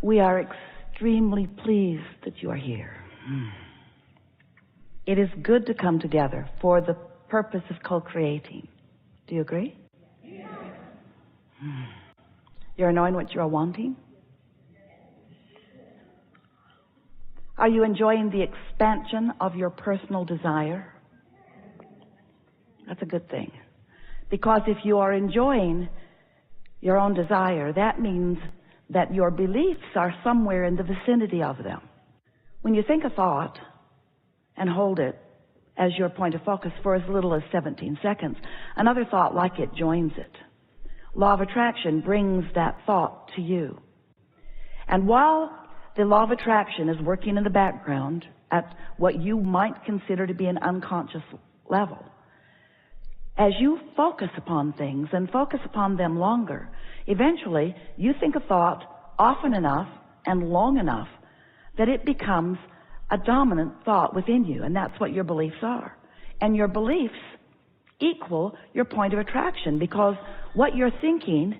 We are extremely pleased that you are here. It is good to come together for the purpose of co-creating. Do you agree? Yes. You're knowing what you're wanting? Are you enjoying the expansion of your personal desire? That's a good thing. Because if you are enjoying your own desire, that means that your beliefs are somewhere in the vicinity of them. When you think a thought and hold it as your point of focus for as little as 17 seconds, another thought like it joins it. Law of attraction brings that thought to you. And while the law of attraction is working in the background at what you might consider to be an unconscious level, as you focus upon things and focus upon them longer, eventually you think a thought often enough and long enough that it becomes a dominant thought within you, and that's what your beliefs are. And your beliefs equal your point of attraction, because what you're thinking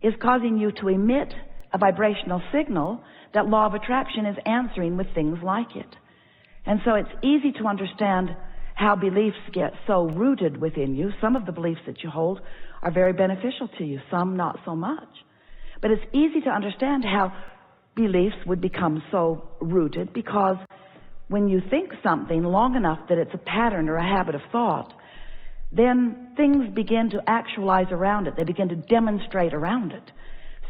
is causing you to emit a vibrational signal that law of attraction is answering with things like it. And so it's easy to understand how beliefs get so rooted within you. Some of the beliefs that you hold are very beneficial to you, some not so much. But it's easy to understand how beliefs would become so rooted, because when you think something long enough that it's a pattern or a habit of thought, then things begin to actualize around it. They begin to demonstrate around it.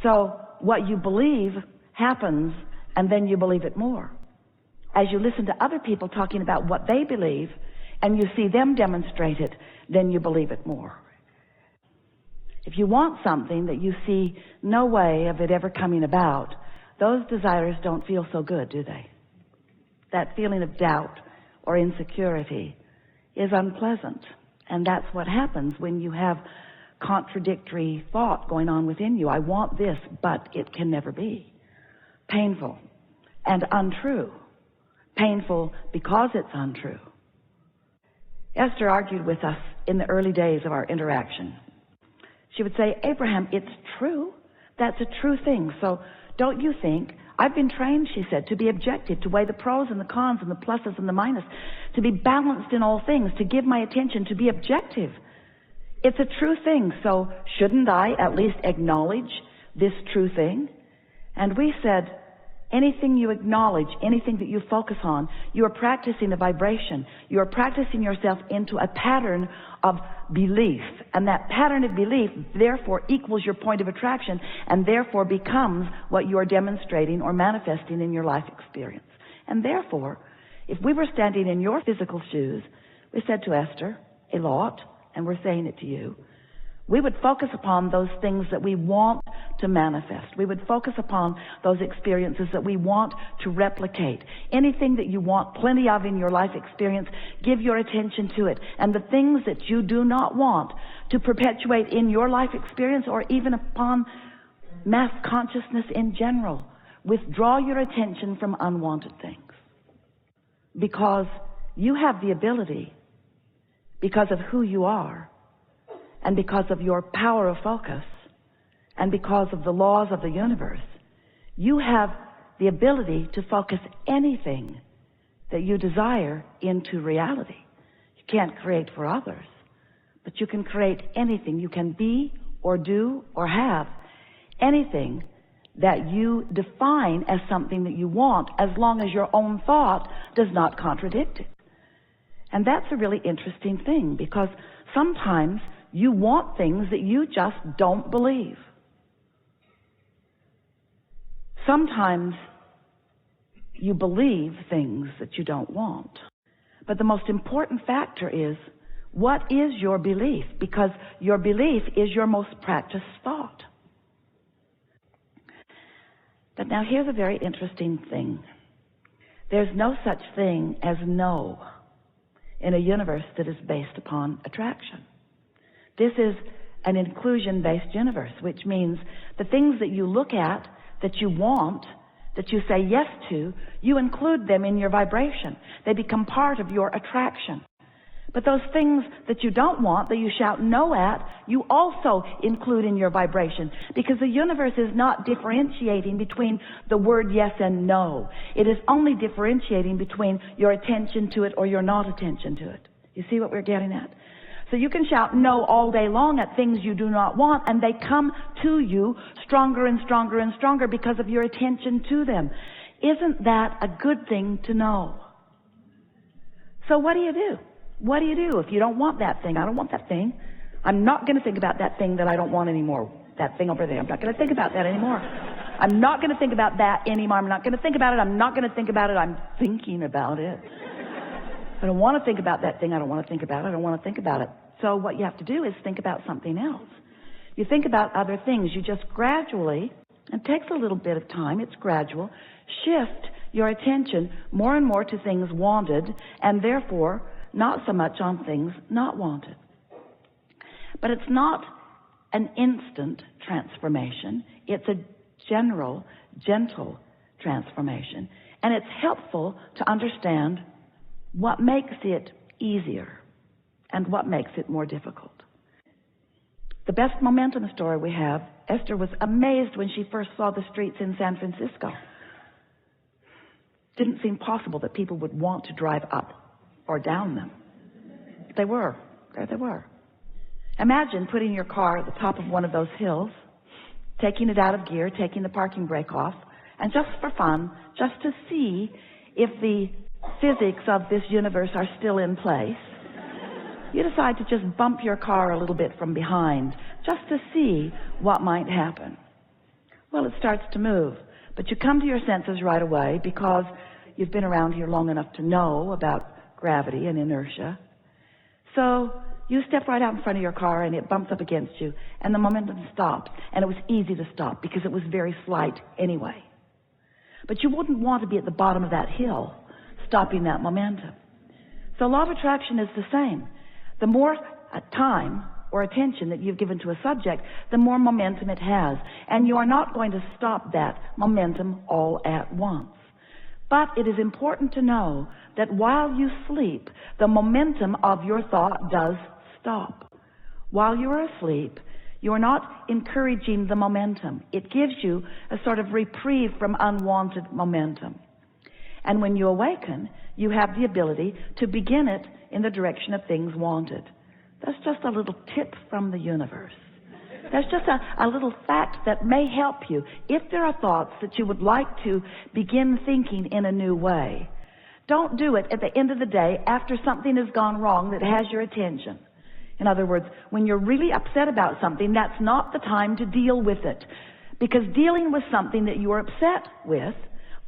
So what you believe happens, and then you believe it more. As you listen to other people talking about what they believe, and you see them demonstrate it, then you believe it more. If you want something that you see no way of it ever coming about, those desires don't feel so good, do they? That feeling of doubt or insecurity is unpleasant. And that's what happens when you have contradictory thought going on within you. I want this, but it can never be. Painful and untrue. Painful because it's untrue. Esther argued with us in the early days of our interaction. She would say, Abraham, it's true. That's a true thing. So don't you think, I've been trained, she said, to be objective, to weigh the pros and the cons and the pluses and the minus, to be balanced in all things, to give my attention, to be objective. It's a true thing, so shouldn't I at least acknowledge this true thing? And we said, anything you acknowledge, anything that you focus on, you are practicing a vibration. You are practicing yourself into a pattern of belief. And that pattern of belief, therefore, equals your point of attraction, and therefore becomes what you are demonstrating or manifesting in your life experience. And therefore, if we were standing in your physical shoes, we said to Esther a lot, and we're saying it to you, we would focus upon those things that we want to manifest. We would focus upon those experiences that we want to replicate. Anything that you want plenty of in your life experience, give your attention to it. And the things that you do not want to perpetuate in your life experience, or even upon mass consciousness in general, withdraw your attention from unwanted things. Because you have the ability, because of who you are, and because of your power of focus, and because of the laws of the universe, you have the ability to focus anything that you desire into reality. You can't create for others, but you can create anything. You can be or do or have anything that you define as something that you want, as long as your own thought does not contradict it. And that's a really interesting thing, because sometimes you want things that you just don't believe. Sometimes you believe things that you don't want. But the most important factor is, what is your belief? Because your belief is your most practiced thought. But now here's a very interesting thing. There's no such thing as no in a universe that is based upon attraction. This is an inclusion-based universe, which means the things that you look at, that you want, that you say yes to, you include them in your vibration. They become part of your attraction. But those things that you don't want, that you shout no at, you also include in your vibration, because the universe is not differentiating between the word yes and no. It is only differentiating between your attention to it or your not attention to it. You see what we're getting at? So you can shout no all day long at things you do not want, and they come to you stronger and stronger and stronger because of your attention to them. Isn't that a good thing to know? So what do you do? What do you do if you don't want that thing? I don't want that thing. I'm not going to think about that thing that I don't want anymore. That thing over there. I'm not going to think about that anymore. I'm not going to think about that anymore. I'm not going to think about it. I'm not going to think about it. I'm thinking about it. I don't want to think about that thing. I don't want to think about it. I don't want to think about it. So what you have to do is think about something else. You think about other things. You just gradually, and it takes a little bit of time, it's gradual, shift your attention more and more to things wanted, and therefore not so much on things not wanted. But it's not an instant transformation. It's a general, gentle transformation. And it's helpful to understand what makes it easier and what makes it more difficult. The best momentum story we have, Esther was amazed when she first saw the streets in San Francisco. Didn't seem possible that people would want to drive up or down them. They were. There they were. Imagine putting your car at the top of one of those hills, taking it out of gear, taking the parking brake off, and just for fun, just to see if the physics of this universe are still in place, you decide to just bump your car a little bit from behind, just to see what might happen. Well, it starts to move, but you come to your senses right away because you've been around here long enough to know about gravity and inertia. So you step right out in front of your car and it bumps up against you, and the momentum stops, and it was easy to stop because it was very slight anyway. But you wouldn't want to be at the bottom of that hill stopping that momentum. So law of attraction is the same. The more time or attention that you've given to a subject, the more momentum it has. And you are not going to stop that momentum all at once. But it is important to know that while you sleep, the momentum of your thought does stop. While you are asleep, you are not encouraging the momentum. It gives you a sort of reprieve from unwanted momentum. And when you awaken, you have the ability to begin it in the direction of things wanted. That's just a little tip from the universe. That's just a little fact that may help you. If there are thoughts that you would like to begin thinking in a new way, don't do it at the end of the day after something has gone wrong that has your attention. In other words, when you're really upset about something, that's not the time to deal with it. Because dealing with something that you are upset with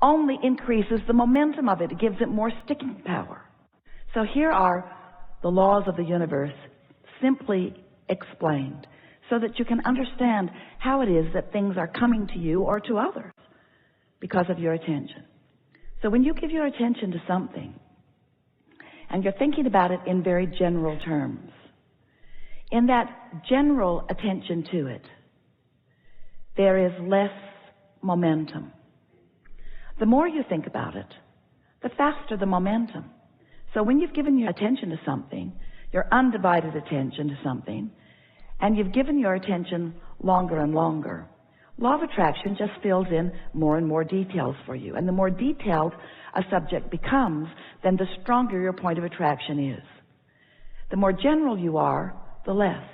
only increases the momentum of it. It gives it more sticking power. So here are the laws of the universe simply explained so that you can understand how it is that things are coming to you or to others because of your attention. So when you give your attention to something and you're thinking about it in very general terms, in that general attention to it, there is less momentum. The more you think about it, the faster the momentum. So when you've given your attention to something, your undivided attention to something, and you've given your attention longer and longer, law of attraction just fills in more and more details for you. And the more detailed a subject becomes, then the stronger your point of attraction is. The more general you are, the less.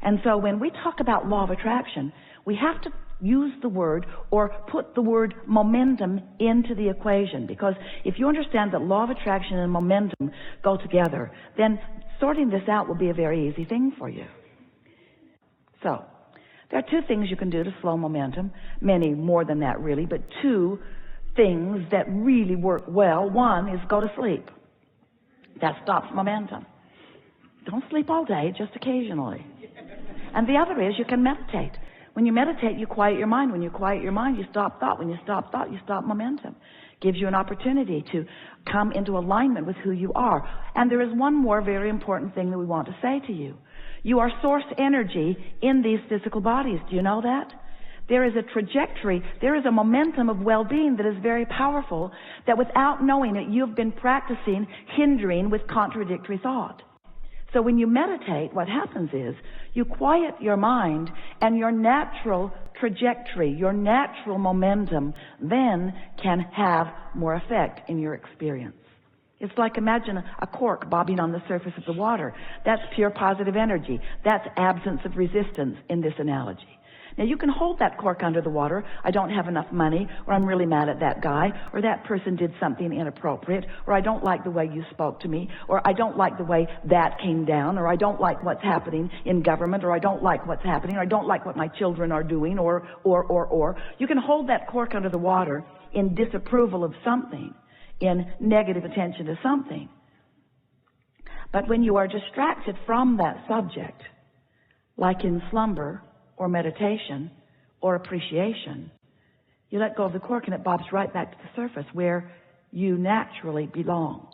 And so when we talk about law of attraction, we have to use the word or put the word momentum into the equation, because if you understand that law of attraction and momentum go together, then sorting this out will be a very easy thing for you. So there are two things you can do to slow momentum, many more than that really, but two things that really work well. One is go to sleep. That stops momentum. Don't sleep all day, just occasionally. And the other is you can meditate. When you meditate, you quiet your mind. When you quiet your mind, you stop thought. When you stop thought, you stop momentum. Gives you an opportunity to come into alignment with who you are. And there is one more very important thing that we want to say to you. You are source energy in these physical bodies. Do you know that? There is a trajectory, there is a momentum of well-being that is very powerful, that without knowing it, you've been practicing hindering with contradictory thought. So when you meditate, what happens is you quiet your mind, and your natural trajectory, your natural momentum then can have more effect in your experience. It's like, imagine a cork bobbing on the surface of the water. That's pure positive energy. That's absence of resistance in this analogy. Now, you can hold that cork under the water. I don't have enough money, or I'm really mad at that guy, or that person did something inappropriate, or I don't like the way you spoke to me, or I don't like the way that came down, or I don't like what's happening in government, or I don't like what's happening, or I don't like what my children are doing, or. You can hold that cork under the water in disapproval of something, in negative attention to something. But when you are distracted from that subject, like in slumber, or meditation, or appreciation, you let go of the cork and it bobs right back to the surface where you naturally belong.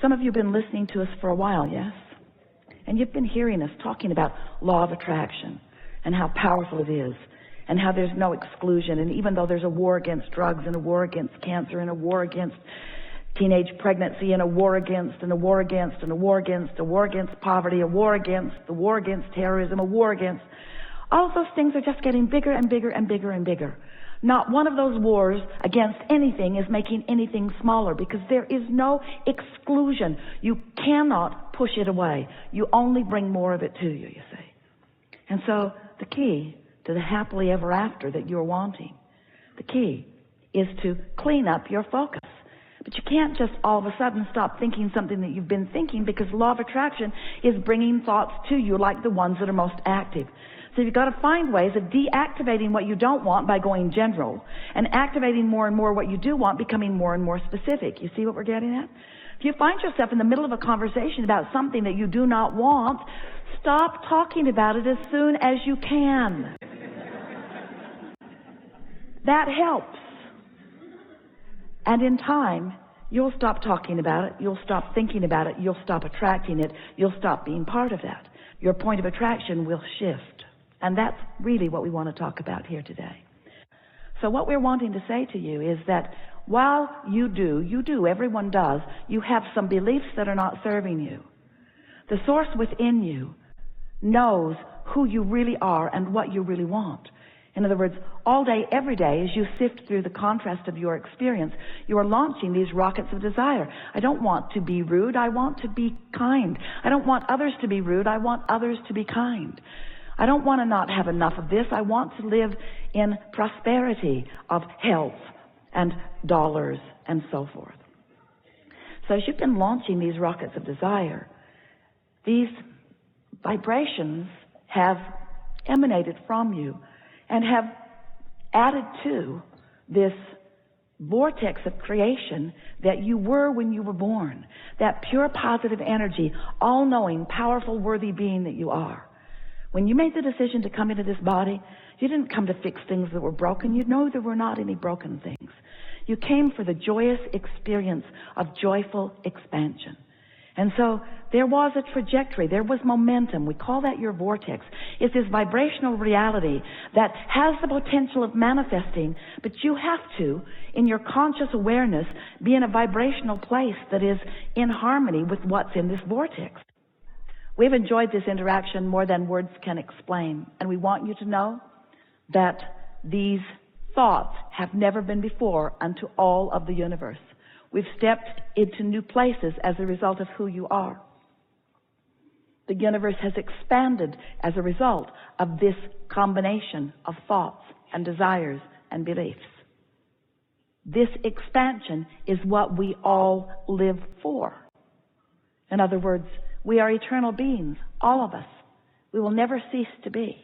Some of you have been listening to us for a while, yes? And you've been hearing us talking about law of attraction and how powerful it is and how there's no exclusion. And even though there's a war against drugs and a war against cancer and a war against teenage pregnancy and a war against and a war against and a war against, a war against poverty, a war against, the war against terrorism, a war against, all of those things are just getting bigger and bigger and bigger and bigger. Not one of those wars against anything is making anything smaller, because there is no exclusion. You cannot push it away. You only bring more of it to you, you see. And so the key to the happily ever after that you're wanting, the key is to clean up your focus. But you can't just all of a sudden stop thinking something that you've been thinking, because law of attraction is bringing thoughts to you like the ones that are most active. So you've got to find ways of deactivating what you don't want by going general, and activating more and more what you do want, becoming more and more specific. You see what we're getting at? If you find yourself in the middle of a conversation about something that you do not want, stop talking about it as soon as you can. That helps. And in time, you'll stop talking about it, you'll stop thinking about it, you'll stop attracting it, you'll stop being part of that. Your point of attraction will shift. And that's really what we want to talk about here today. So what we're wanting to say to you is that while you do, everyone does, you have some beliefs that are not serving you. The source within you knows who you really are and what you really want. In other words, all day, every day, as you sift through the contrast of your experience, you are launching these rockets of desire. I don't want to be rude, I want to be kind. I don't want others to be rude, I want others to be kind. I don't want to not have enough of this, I want to live in prosperity of health and dollars and so forth. So as you've been launching these rockets of desire, these vibrations have emanated from you and have added to this vortex of creation that you were when you were born, that pure positive energy, all-knowing, powerful, worthy being that you are. When you made the decision to come into this body, you didn't come to fix things that were broken. You know there were not any broken things. You came for the joyous experience of joyful expansion. And so there was a trajectory, there was momentum. We call that your vortex. It's this vibrational reality that has the potential of manifesting, but you have to, in your conscious awareness, be in a vibrational place that is in harmony with what's in this vortex. We've enjoyed this interaction more than words can explain, and we want you to know that these thoughts have never been before unto all of the universe. We've stepped into new places as a result of who you are. The universe has expanded as a result of this combination of thoughts and desires and beliefs. This expansion is what we all live for. In other words, we are eternal beings, all of us. We will never cease to be.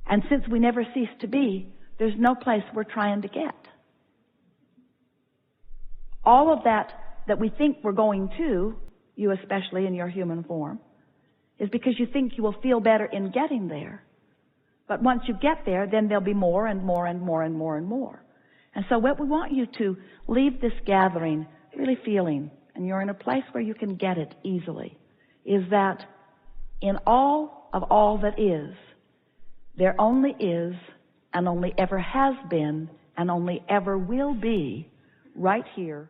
And since we never cease to be, there's no place we're trying to get. All of that we think we're going to, you especially in your human form, is because you think you will feel better in getting there. But once you get there, then there'll be more and more and more and more and more. And so what we want you to leave this gathering really feeling, and you're in a place where you can get it easily, is that in all of all that is, there only is and only ever has been and only ever will be right here,